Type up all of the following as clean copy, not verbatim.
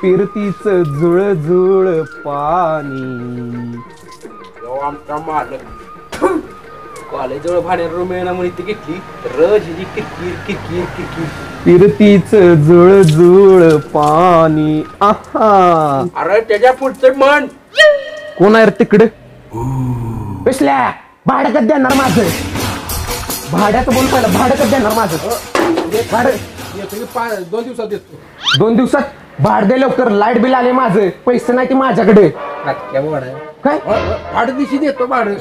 फिरतीच जुळजुळ पाणी. आमचा मालक कॉलेजजवळ भाड्याने रूम मिळणार म्हणून ती घेतली. रोज ही किरकिर किरकिर किरकिर. फिरतीच जुळजुळ पाणी. आहा. अरे त्याच्या पुढचं मन कोण आहे रे तिकडे? कसल्या भाडं कधी देणार माझं? भाड्याचं बोल पहिलं. भाडं कधी देणार माझं? भाडं 2 दिवसात देतो. 2 दिवसात? भाडं दे लवकर. लाईट बिल आले माझं. पैसे नाही ते माझ्याकडे. काय भाडं दिवशी देतो भाडं.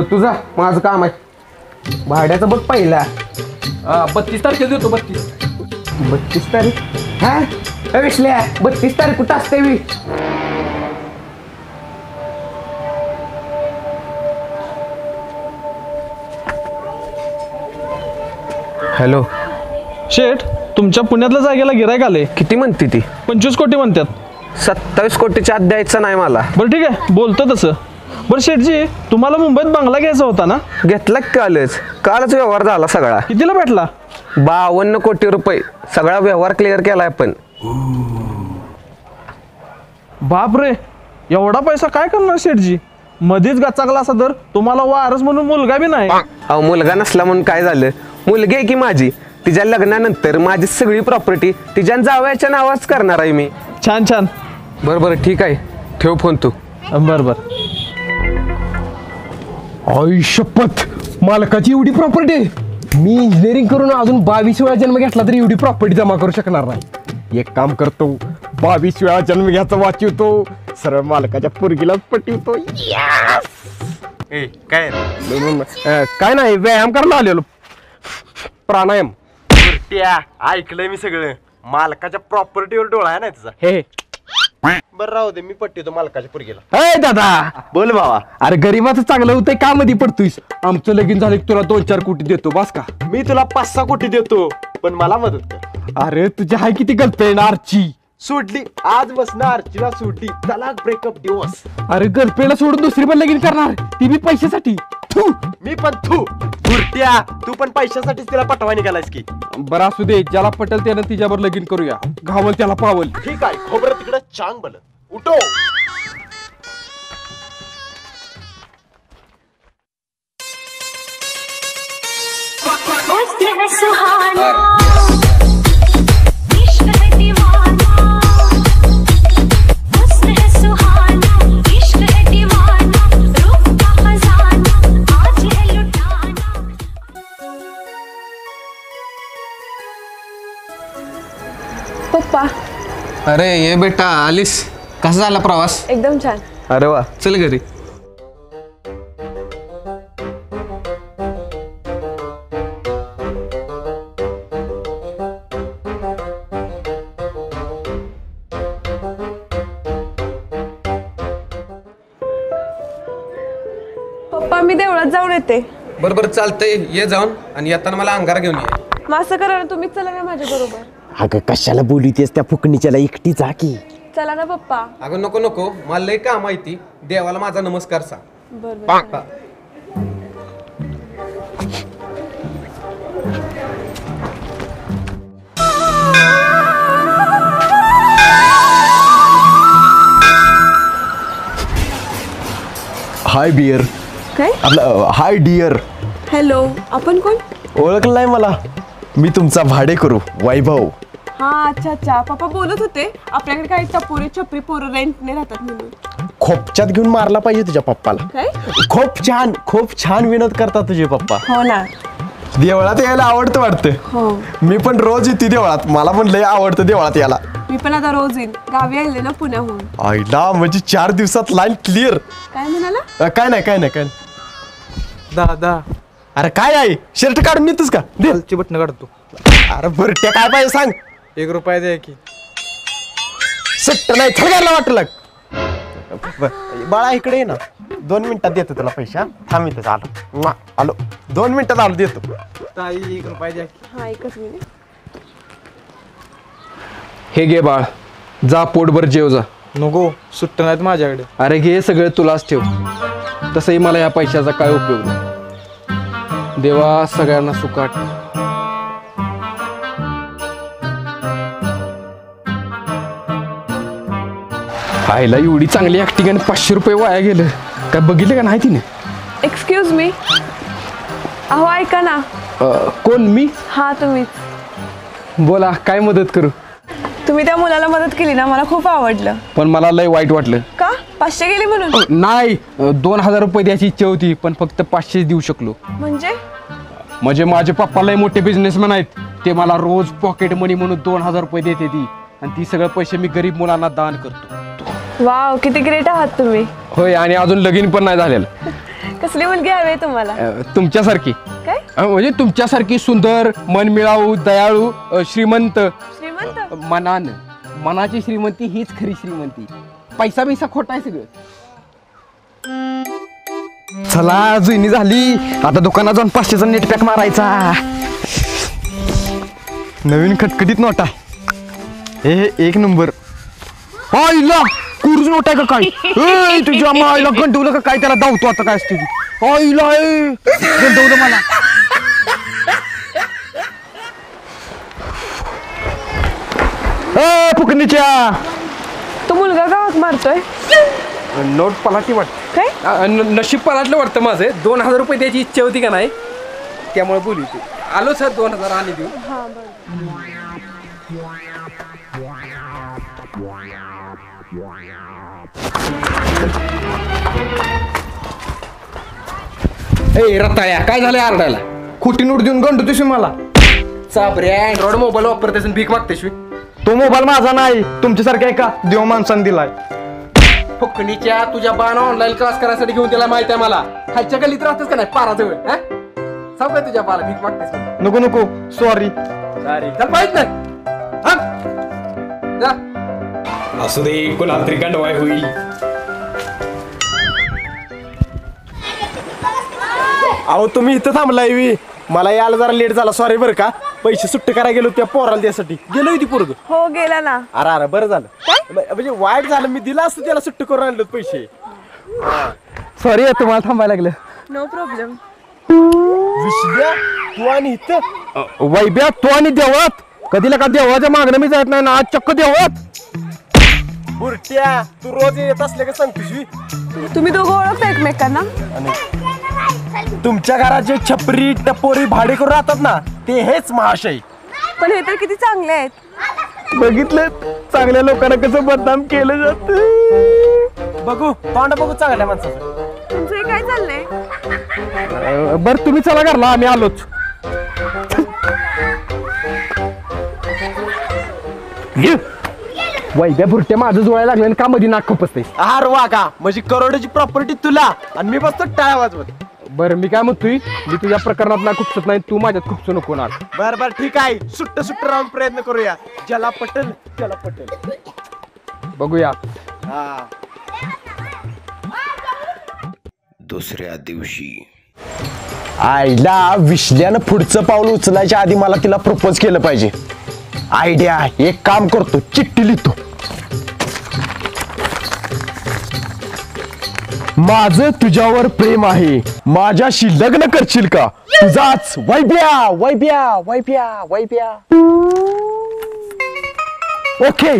तुझा माझं काम आहे. भाड्याचं बघ पहिला. 32 तारखेला देतो. 32 तारीख? हा विसल्या 32 तारीख कुठं असते मी? हॅलो शेठ, तुमच्या पुण्यातल्या जागेला गिरायक आले. किती म्हणते ती? 25 कोटी म्हणतात. 27 कोटीच्या आत द्यायचं नाही मला. बरं ठीक आहे, बोलतं तसं. बरं शेठजी, तुम्हाला मुंबईत बंगला घ्यायचा होता ना? घेतला कालच व्यवहार झाला सगळा. कितीला भेटला? 52 कोटी रुपये. सगळा व्यवहार क्लिअर केलाय आपण. बाप रे, एवढा पैसा काय करणार शेठजी? मध्येच गचाकला असा तर तुम्हाला वारस म्हणून मुलगा बी नाही. अहो मुलगा नसला म्हणून काय झालं? मुलगी आहे की माझी. तिच्या लग्नानंतर माझी सगळी प्रॉपर्टी तिच्या जावयाच्या नावाच करणार आहे मी. छान छान. बरं ठीक आहे, ठेव फोन तू. बरं. आई शपथ, मालकाची एवढी प्रॉपर्टी. मी इंजिनिअरिंग करून अजून 22 वेळा जन्म घेतला तरी एवढी प्रॉपर्टी जमा करू शकणार नाही. एक काम करतो, 22 वेळा जन्म घ्यायचा वाचवतो, सरळ मालकाच्या पोरगीलाच पटवतो. काय नाही, व्यायाम करायला आलेलो. प्राणायाम. ऐकलंय मी सगळं. मालकाच्या प्रॉपर्टीवर डोळा आहे ना तुझा. हे बरं राहू दे, मी पट्टी मालकाच्या पोरगीला. अय दादा, बोल बाबा. अरे गरीबाचं चांगलं होतंय का मध्ये पडतोयस? आमचं लगीन झालं की तुला 2-4 कोटी देतो बस का? मी तुला 5-6 कोटी देतो, पण मला मदत कर. अरे तुझी हाय किती गर्लफ्रेंड आरची? सोडली आज बसणार. अर्चीला सोडली. तलाक, ब्रेकअप, डिवोर्स. अरे गर्लफ्रेंडला सोडून दुसरी पण लगीन करणार, ती बी पैशासाठी. मी पण बुरट्या, तू पण पैशासाठीच तिला पटवा निघालायस की. बरं असू दे, ज्याला पटेल त्यानं तिच्यावर लगीन करूया. घावल त्याला पावल. ठीक आहे, खोबरं तिकडं चांग बल. उठो. पप्पा. अरे ये बेटा, आलीस? कसा झाला प्रवास? एकदम छान. अरे वा, चल घरी. पप्पा मी देवळात जाऊन येते. बरं चालतंय, ये जाऊन आणि येताना मला अंगार घेऊन ये. मग असं करा ना, तुम्हीच चला ना माझ्या बरोबर. अगं कशाला बोलतेस त्या फुकणीच्याला? एकटी जा की. चला ना पप्पा. अगं नको, मला लय काम माहिती. देवाला माझा नमस्कार सांग. बरं. हाय बियर. काय? आपलं हाय डिअर. हॅलो, आपण कोण? ओळखलं नाही मला? मी तुमचा भाडेकरू वैभव. हा अच्छा. पप्पा बोलत होते आपल्याकडे काही टपोरे छपरी पोरं रेंटने राहतात म्हणून. खोपच्यात घेऊन मारला पाहिजे तुझ्या पप्पाला. काय? खूप छान विनोद करतात तुझे पप्पा. हो ना. देवळात यायला आवडतं वाटतं. हो, मी पण रोज येते देवळात. मला पण लय आवडतं देवळात यायला. मी पण आता रोज येईन. गावी आले ना पुण्याहून. आईला म्हणजे 4 दिवसात लाईन क्लिअर. काय म्हणाला? काय नाही. दादा, अरे काय आहे? शर्ट काढून नेतोस का? खालची बटन काढतो. अरे बरं काय पाहिजे सांग. 1 रुपया द्या की. सट्ट नाही थळगायला वाटलं. बाळा इकडे ये ना. 2 मिनिटात देतो तुला पैसा. थांब इथं. आलो 2 मिनिटात आलो देतो. ताई 1 रुपया द्या की. हा, एकच मिनिट. हे घे बाळ, जा पोटभर जेव जा. नको, सुट्ट नाहीत माझ्याकडे. अरे घे सगळं तुलाच ठेव. तसंही मला या पैशाचा काय उपयोग नाही. देवा सगळ्यांना सुखाट. आईला एवढी चांगली ऍक्टिंग आणि 500 रुपये वाया गेलं. काय बघितलं का नाही तिने? Excuse me. अहो ऐका ना. कोण मी? हा तुम्हीच. बोला काय मदत करू? तुम्ही त्या मुलाला मदत केली ना, मला खूप आवडलं. पण मला लय वाईट वाटलं. का? 500 गेली म्हणून? नाही 2000 रुपये द्यायची इच्छा होती पण फक्त 500 देऊ शकलो. म्हणजे माझे पप्पा लय मोठे बिझनेसमॅन आहेत. ते मला रोज पॉकेट मनी म्हणून 2000 रुपये देते ती आणि ती सगळे पैसे मी गरीब मुलांना दान करतो. वाव, किती ग्रेट आहात तुम्ही. होय आणि अजून लगीन पण नाही झालेलं. कसली मुलगी हवी तुम्हाला? तुमच्यासारखी. काय? म्हणजे तुमच्यासारखी सुंदर, मनमिळाऊ, दयाळू, श्रीमंत. श्रीमंत? मनाची श्रीमंती हीच खरी श्रीमंती. पैसा बिसा खोटा आहे सगळं. चला जुनी झाली. आता दुकानात जाऊन 500चा नेट पॅक मारायचा. नवीन खटखटीत नोटा. हे 1 नंबर. आईला कुर्ज नोट आहे का काय? ए तुझ्या माईला गंडवलं का काय? त्याला धावतो आता काय असते ती. आईला गंडवलं मला. ए फुकणीच्या. तो मुलगा का हाक मारतोय? नोट पलाटी वाटत. काय? नशीब पलाटलं वाटतं माझं. 2000 रुपये द्यायची इच्छा होती का नाही त्यामुळे बोलू तू. आलो सर 2000 आणि देऊ. ए रताळ्या काय झालंय आरडायला? खोटी नोट देऊन गंडतोस मला. चाबरे अँड्रॉइड मोबाईल वापरतेस भीक मागतेस. तो मोबाईल माझा नाही तुमच्यासारखा आहे का देव माणसाने दिलाय. फुकणीच्या तुझ्या बाण ऑनलाईन क्लास करायसाठी घेऊन त्याला माहित आहे मला. खालच्या गल्लीत राहतेस का नाही पाराजवळ? सांग तुझ्या बाला भीक मागतेस. नको नको सॉरी. चल पाहिजे ना. असू दे कोणा तरी गंडवाय होईल. अहो तुम्ही इथं थांबलाय. मला यायला जरा लेट झाला सॉरी बरं का. पैसे सुट्टे करायला गेलो त्या पोराला त्यासाठी. गेलो होती पोरग. हो गेला ना. अरे बरं झालं. म्हणजे वाईट झालं. मी दिला असतं त्याला सुट्टे करून आणलं पैसे. सॉरी तुम्हाला थांबायला लागलं. No problem. विश्व्या तू आणि इथं वैब्या तू आणि देवळात. कधीला का देवळाच्या मागणं मी जात नाही ना. आज चक्क देवळात. बुरट्या तू रोज येत असले का सांगतोस? तुम्ही दोघं ओळखता एकमेकांना? तुमच्या घरात जे छपरी टपोरी भाडे करून राहतात ना ते हेच महाशय. पण हे तर किती चांगले आहेत. बघितलं चांगल्या लोकांना कसं बदनाम केलं जात. बघू तोंड बघू चांगल्या माणसाचं. तुमचं हे काय चाललंय? बरं तुम्ही चला घरला आम्ही आलोच. वैद्या भुरट्या माझं जोडायला लागलं आणि का मध्ये नाक खुपसते. आर वा का म्हणजे करोडची प्रॉपर्टी तुला आणि मी बसतो टाळ्या वाजवत. बरं मी काय म्हणतोय मी तुझ्या प्रकरणात ना खुपसत नाही. तू माझ्यात खुपसू नको ना. बर बर ठीक आहे. सुट्ट सुट्ट राहून प्रयत्न करूया. ज्याला पटेल त्याला पटेल. बघूया. दुसऱ्या दिवशी आईला विश्ल्यानं पुढचं पाऊल उचलायच्या आधी मला तिला प्रपोज केलं पाहिजे. आयडिया. एक काम करतो चिठ्ठी लिहितो. माझं तुझ्यावर प्रेम आहे. माझ्याशी लग्न करशील का? तुझाच वैब्या वैब्या वैब्या वैब्या. ओके.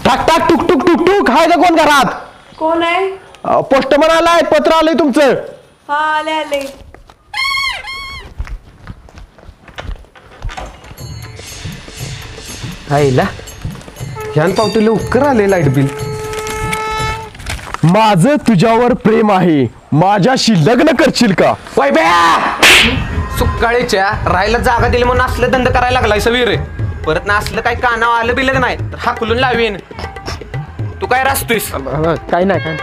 टाक टाक टुक टुक टुक टुक. हाय का कोण घरात? कोण आहे? पोस्टमन आलाय. पत्र आलंय तुमचं. हा आले आले. आईला ह्यान पावती लवकर आले लाईट बिल. माझं तुझ्यावर प्रेम आहे. माझ्याशी लग्न करशील का? सुकाळीच्या राहायला जागा दिली म्हणून असलं धंदा करायला लागलाय सवीर. परत ना असलं काही कानावर आलं बिलं नाही तर हाकलून लावीन. तू काय रास्तोयस? काय नाही काय.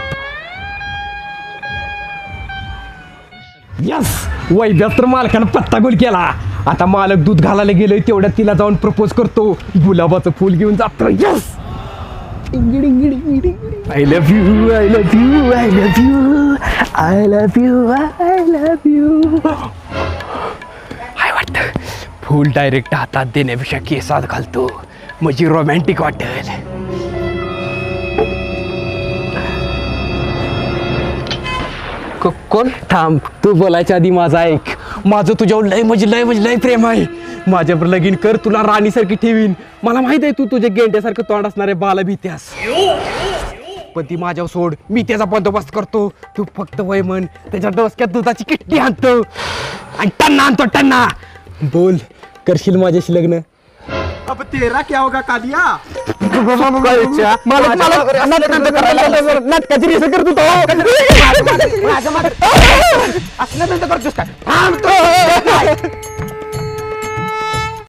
यस वैद्यात तर मालकानं पत्ता गोल केला. आता मालक दूध घालायला गेलोय तेवढ्यात तिला जाऊन प्रपोज करतो. गुलाबाचं फुल घेऊन जातो. Yes. I love you I love you I love you I love you I love you. काय वाटतं फुल डायरेक्ट हातात देण्यापेक्षा केसात घालतो म्हणजे रोमॅन्टिक वाटेल. कोण थांब तू बोलायच्या आधी माझा ऐक माझं तुझ्यावर लय प्रेम आहे माझ्यावर लगीन कर तुला राणीसारखी ठेवीन मला माहित आहे तू तुझ्या गेंड्यासारखं तोंड असणाऱ्या बाला भीत्यास पण ती माझ्यावर सोड मी त्याचा बंदोबस्त करतो तू फक्त वय म्हण त्याच्या डोसक्यात दुधाची किट्टी आणतो आणि टन्ना आणतो टन्ना बोल करशील माझ्याशी लग्न अब तेरा क्या होगा कालिया नाटकाची रिसर्च करतो असलं करतोस काय